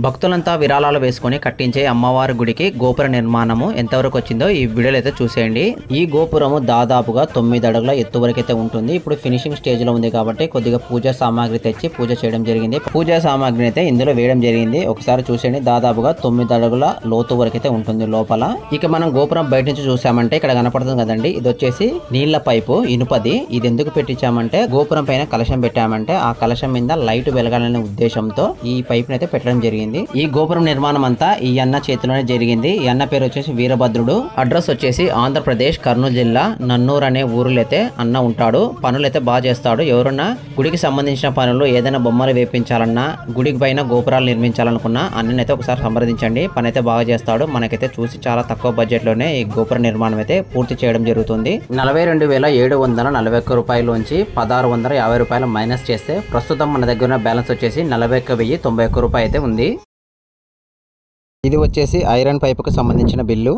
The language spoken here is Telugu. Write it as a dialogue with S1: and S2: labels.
S1: భక్తులంతా విరాళాలు వేసుకొని కట్టించే అమ్మవారి గుడికి గోపుర నిర్మాణము ఎంతవరకు వచ్చిందో ఈ వీడియోలో అయితే చూసేయండి. ఈ గోపురము దాదాపుగా 9 అడుగుల ఎత్తు వరకు అయితే ఉంటుంది. ఇప్పుడు ఫినిషింగ్ స్టేజ్ లో ఉంది కాబట్టి కొద్దిగా పూజా సామాగ్రి తెచ్చి పూజ చేయడం జరిగింది. పూజా సామాగ్రిని అయితే ఇందులో వేయడం జరిగింది. ఒకసారి చూసేయండి, దాదాపుగా 9 అడుగుల లోతు వరకు అయితే ఉంటుంది లోపల. ఇక మనం గోపురం బయట నుంచి చూసామంటే ఇక్కడ కనపడుతుంది కదండి, ఇది వచ్చేసి నీళ్ల పైపు ఇనుపది. ఇది ఎందుకు పెట్టించామంటే గోపురం పైన కలశం పెట్టామంటే ఆ కలశం మీద లైట్ వెలగాలనే ఉద్దేశంతో ఈ పైప్ అయితే పెట్టడం జరిగింది. ఈ గోపురం నిర్మాణం అంతా ఈ అన్న చేతిలోనే జరిగింది. ఈ అన్న పేరు వచ్చేసి వీరభద్రుడు. అడ్రస్ వచ్చేసి ఆంధ్రప్రదేశ్ కర్నూలు జిల్లా నన్నూరు అనే ఊరిలో అయితే అన్న ఉంటాడు. పనులు అయితే బాగా చేస్తాడు. ఎవరన్నా గుడికి సంబంధించిన పనులు, ఏదైనా బొమ్మలు వేపించాలన్నా, గుడికి పైన గోపురాలు నిర్మించాలనుకున్నా అన్ననైతే ఒకసారి సంప్రదించండి. పని అయితే బాగా చేస్తాడు. మనకైతే చూసి చాలా తక్కువ బడ్జెట్ లోనే ఈ గోపుర నిర్మాణం అయితే పూర్తి చేయడం జరుగుతుంది. 42,741 రూపాయలోంచి 1,650 రూపాయలు మైనస్ చేస్తే ప్రస్తుతం మన దగ్గర ఉన్న బ్యాలెన్స్ వచ్చేసి 41,091 రూపాయలు అయితే ఉంది. ఇది వచ్చేసి ఐరన్ పైపుకు సంబంధించిన బిల్లు.